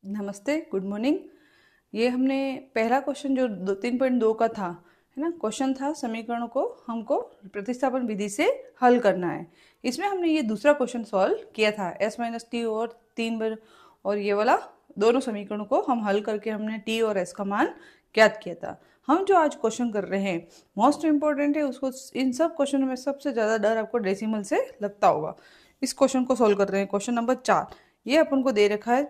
नमस्ते, good morning. ये हमने पहला क्वेश्चन जो 3.2 का था, है ना, क्वेश्चन था समीकरणों को हमको प्रतिस्थापन विधि से हल करना है। इसमें हमने ये दूसरा क्वेश्चन सॉल्व किया था, s माइनस टी और 3 बार, और ये वाला दोनों समीकरणों को हम हल करके हमने t और s का मान ज्ञात किया था। हम जो आज क्वेश्चन कर रहे हैं मोस्ट इम्पोर्टेंट है, उसको इन सब क्वेश्चनों में सबसे ज़्यादा डर आपको डेसिमल से लगता होगा। इस क्वेश्चन को सॉल्व कर रहे हैं, क्वेश्चन नंबर 4। ये अपन को दे रखा है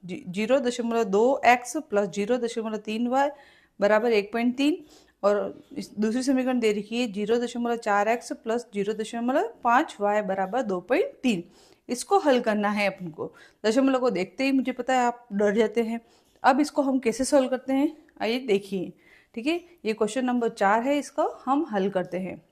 0.2x प्लस 0.3y बराबर 1.3, और दूसरी समीकरण दे रखी है 0.4x प्लस 0.5y बराबर 2.3। इसको हल करना है अपन को। दशमलव को देखते ही मुझे पता है आप डर जाते हैं। अब इसको हम कैसे सॉल्व करते हैं, आइए देखिए। ठीक है, ये क्वेश्चन नंबर 4 है, इसको हम हल करते हैं।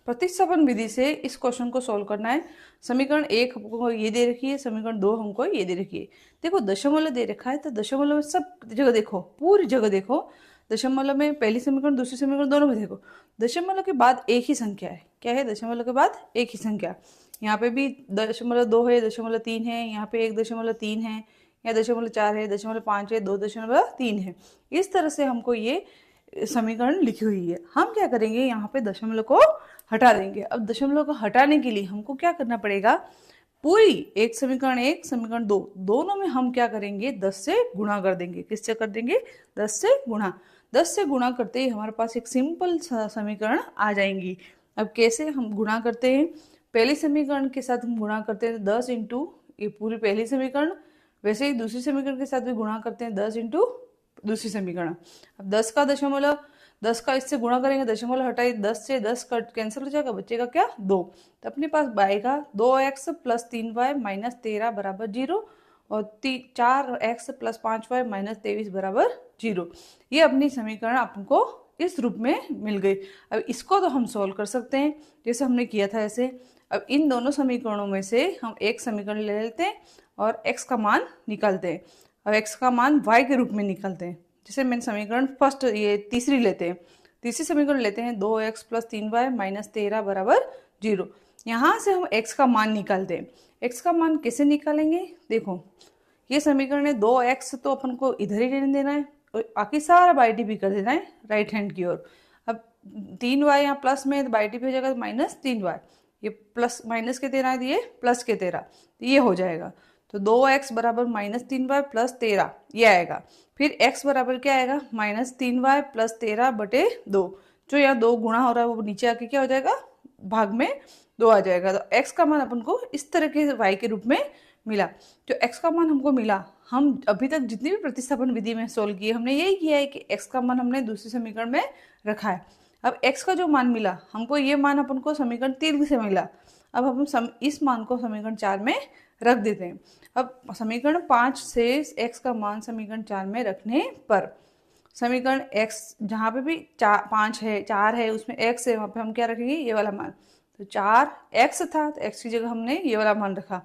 प्रतिस्थापन विधि से इस क्वेश्चन को सॉल्व करना है। समीकरण 1 हमको ये दे रखी है, समीकरण 2 हमको ये दे रखी है। देखो दशमलव दे रखा है, तो दशमलव में सब जगह देखो, पूरी जगह देखो। दशमलव में पहली समीकरण दूसरी समीकरण दोनों में देखो, दशमलव के बाद एक ही संख्या है। क्या है? दशमलव के बाद एक ही संख्या। यहाँ पे भी 0.2 है, 0.3 है, यहाँ पे 1.3 है, यहाँ 0.4 है, 0.5 है, 2.3 है। इस तरह से हमको ये समीकरण लिखी हुई है। हम क्या करेंगे, यहाँ पे दशमलव को हटा देंगे। अब दशमलव को हटाने के लिए हमको क्या करना पड़ेगा, पूरी एक समीकरण दो, दोनों में हम क्या करेंगे, 10 से गुणा कर देंगे। किससे कर देंगे? 10 से गुणा। 10 से गुणा करते ही हमारे पास एक सिंपल समीकरण आ जाएंगी। अब कैसे हम गुणा करते हैं, पहली समीकरण के साथ हम गुणा करते हैं 10 इंटू ये पूरी पहली समीकरण, वैसे ही दूसरी समीकरण के साथ भी गुणा करते हैं 10 इंटू दूसरी समीकरण। अब 10 का दशमलव, 10 का इससे गुणा करेंगे, दशमलव हटाइए, 10 से 10 कट कैंसिल हो जाएगा, बचेगा क्या? 2। तो अपने पास आएगा 2x प्लस 3y माइनस 13 बराबर 0, और 4x प्लस 5y माइनस 23 बराबर 0। ये अपनी समीकरण आपको इस रूप में मिल गई। अब इसको तो हम सॉल्व कर सकते हैं जैसे हमने किया था ऐसे। अब इन दोनों समीकरणों में से हम एक समीकरण ले लेते हैं और x का मान निकालते हैं। अब x का मान y के रूप में निकालते हैं। जैसे मैंने समीकरण फर्स्ट ये तीसरी लेते हैं, तीसरी समीकरण लेते हैं 2x प्लस 3y माइनस 13 बराबर 0। यहाँ से हम x का मान निकालते हैं। x का मान कैसे निकालेंगे, देखो ये समीकरण है 2x, तो अपन को इधर ही रहने देना है और बाकी सारा बाई डी भी कर देना है राइट हैंड की ओर। अब 3y यहाँ प्लस में बाई डी भी हो जाएगा माइनस 3y, ये प्लस माइनस के 13 दिए प्लस के 13, तो ये हो जाएगा। तो 2x बराबर माइनस 3y प्लस 13 ये आएगा। फिर x बराबर क्या आएगा, माइनस 3y प्लस 13 बटे 2। जो यहाँ 2 गुणा हो रहा है वो नीचे आके क्या हो जाएगा, भाग में 2 आ जाएगा। तो x का मान अपन को इस तरह के y के रूप में मिला। जो x का मान हमको मिला, हम अभी तक जितनी भी प्रतिस्थापन विधि में सोल्व किए हमने यही किया है कि x का मान हमने दूसरी समीकरण में रखा है। अब x का जो मान मिला हमको, ये मान अपन को समीकरण 3 से मिला। अब हम इस मान को समीकरण 4 में रख देते हैं। अब समीकरण 5 से x का मान समीकरण 4 में रखने पर समीकरण x जहाँ पे भी 5 है 4 है उसमें x है, वहाँ पे हम क्या रखेंगे, ये वाला मान। तो 4x था तो x की जगह हमने ये वाला मान रखा,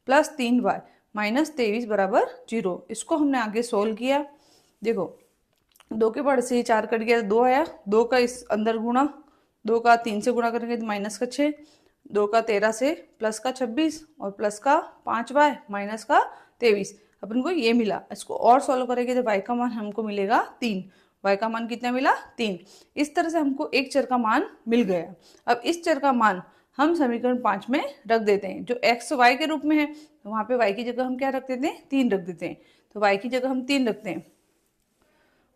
प्लस 3y माइनस 23 बराबर 0। इसको हमने आगे सोल्व किया। देखो 2 के पढ़ से 4 कट गया, 2 आया, 2 का इस अंदर गुणा, 2 का 3 से गुणा करेंगे तो माइनस का 6, 2 का 13 से प्लस का 26 और प्लस का 5y माइनस का 23, अपन को ये मिला। इसको और सॉल्व करेंगे तो y का मान हमको मिलेगा 3। y का मान कितना मिला? 3। इस तरह से हमको एक चर का मान मिल गया। अब इस चर का मान हम समीकरण 5 में रख देते हैं। जो x y के रूप में है तो वहाँ पे y की जगह हम क्या रख देते हैं, 3 रख देते हैं। तो y की जगह हम 3 रखते हैं।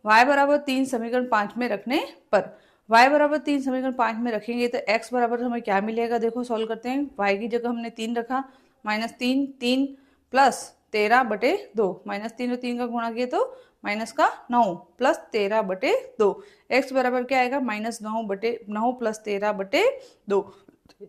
y बराबर 3 समीकरण 5 में रखने पर, y बराबर 3 समीकरण 5 में रखेंगे तो x बराबर हमें क्या मिलेगा, देखो सॉल्व करते हैं। y की जगह हमने 3 रखा, माइनस 3 प्लस 13 बटे 2, माइनस 3 और 3 का गुणा किए तो माइनस का 9 प्लस 13 बटे 2। x बराबर क्या आएगा, माइनस 9 प्लस 13 बटे 2।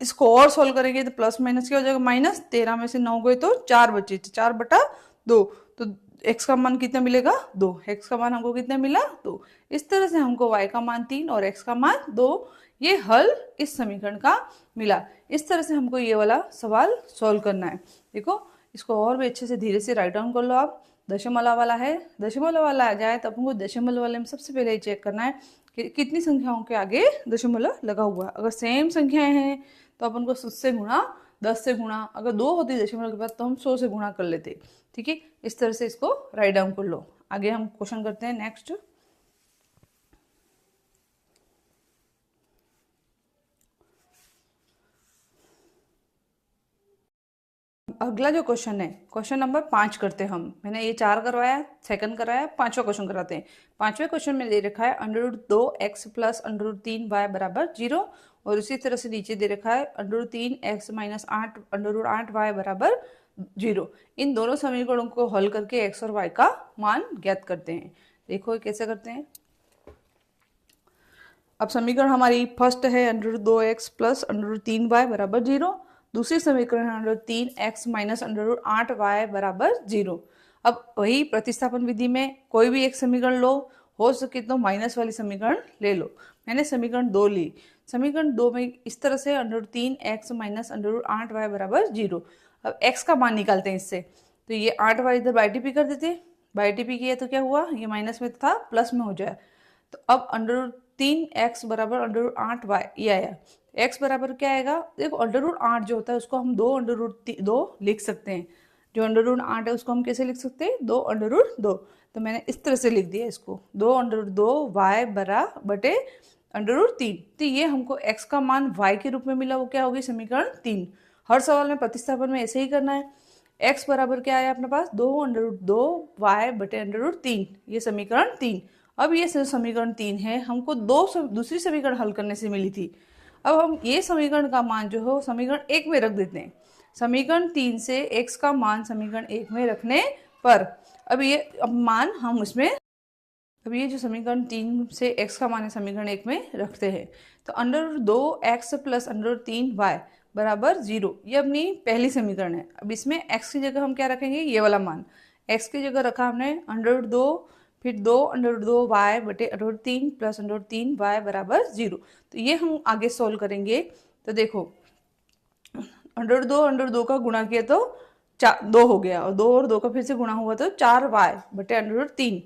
इसको और सॉल्व करेंगे तो प्लस माइनस क्या हो जाएगा, माइनस 13 में से 9 गए तो 4 बचे, 4 बटा 2। तो x का मान कितना मिलेगा, 2। x का मान हमको कितना मिला, 2। इस तरह से हमको y का मान 3 और x का मान 2, ये हल इस समीकरण का मिला। इस तरह से हमको ये वाला सवाल सॉल्व करना है। देखो इसको और भी अच्छे से धीरे से राइट डाउन कर लो आप। दशमलव वाला है, दशमलव वाला आ जाए तो हमको दशमलव वाले में सबसे पहले चेक करना है कि कितनी संख्याओं के आगे दशमलव लगा हुआ है। अगर सेम संख्याएं हैं तो अपन को उससे गुणा 10 से गुणा, अगर 2 होती दशमलव के बाद तो हम 100 से गुणा कर लेते। ठीक है, इस तरह से इसको राइट डाउन कर लो। आगे हम क्वेश्चन करते हैं नेक्स्ट। अगला जो क्वेश्चन है, क्वेश्चन नंबर 5 करते हैं हम। मैंने ये 4 करवाया, सेकंड कराया, 5वां क्वेश्चन कराते हैं। 5वें क्वेश्चन में दे रखा है √2x प्लस √3y बराबर 0, और इसी तरह से नीचे दे रखा है √3x माइनस 8 √8y बराबर 0। इन दोनों समीकरणों को हल करके x और y का मान ज्ञात करते हैं। देखो कैसे करते हैं। अब समीकरण हमारी फर्स्ट है √2x प्लस √3y बराबर 0। दूसरी समीकरण है √3x माइनस √8y बराबर 0। अब वही प्रतिस्थापन विधि में कोई भी एक समीकरण लो, हो सके तो माइनस वाली समीकरण ले लो। मैंने समीकरण 2 ली। समीकरण 2 में इस तरह से √3x माइनस √8y बराबर 0। अब x का मान निकालते हैं इससे, तो ये 8y इधर बाई टी पी कर देते। बाई टी पी किया तो क्या हुआ, ये माइनस में था प्लस में हो जाए। तो अब √3x बराबर √8y ये आया। x बराबर क्या आएगा, देखो √8 जो होता है उसको हम 2 लिख सकते हैं। जो √8 है उसको हम कैसे लिख सकते हैं, 2 तो मैंने इस तरह से लिख दिया इसको, 2 y बरा बटे √3। तो ये हमको x का मान y के रूप में मिला, वो क्या होगी, समीकरण 3। हर सवाल में प्रतिस्थापन में ऐसे ही करना है। x बराबर क्या आया अपने पास, 2 y बटे √3, ये समीकरण 3। अब ये समीकरण 3 है, हमको दूसरी समीकरण हल करने से मिली थी। अब हम ये समीकरण का मान जो है समीकरण 1 में रख देते हैं। समीकरण 3 से x का मान समीकरण 1 में रखने पर अब मान हम उसमें, अब ये जो समीकरण 3 से x का मान है समीकरण 1 में रखते हैं। तो √2x प्लस √3y बराबर 0, ये अपनी पहली समीकरण है। अब इसमें x की जगह हम क्या रखेंगे, ये वाला मान। x की जगह रखा हमने √2, फिर 2 √2y बटे √3 प्लस √3y बराबर 0। तो ये हम आगे सोल्व करेंगे। तो देखो √2 का गुणा किया तो 2 हो गया, और 2 और 2 का फिर से गुणा हुआ तो 4y बटे √3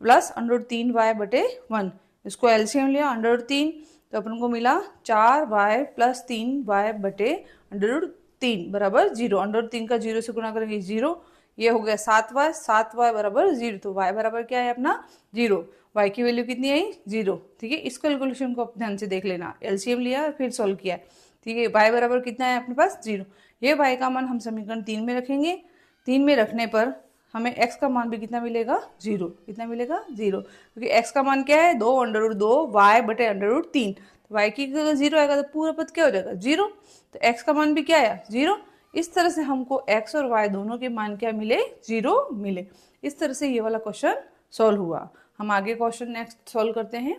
प्लस √3y बटे 1। इसको एलसीएम लिया √3, तो अपन को मिला 4y प्लस 3y बटे √3 बराबर 0। √3 का 0 से गुणा करेंगे 0, ये हो गया 7y बराबर 0। तो y बराबर क्या है अपना 0, y की वैल्यू कितनी आई 0। ठीक है, इस कैलकुलेशन को ध्यान से देख लेना। एलसीएम लिया फिर सॉल्व किया। ठीक है, y बराबर कितना है अपने पास 0। ये y का मान हम समीकरण 3 में रखेंगे। 3 में रखने पर हमें x का मान भी कितना मिलेगा 0। कितना मिलेगा 0, क्योंकि x का मान क्या है 2 √2y बटे √3। तो y की जगह 0 आएगा तो पूरा पद क्या हो जाएगा 0। तो x का मान भी क्या आया 0। इस तरह से हमको x और y दोनों के मान क्या मिले 0 मिले। इस तरह से ये वाला क्वेश्चन सॉल्व हुआ। हम आगे क्वेश्चन नेक्स्ट सॉल्व करते हैं।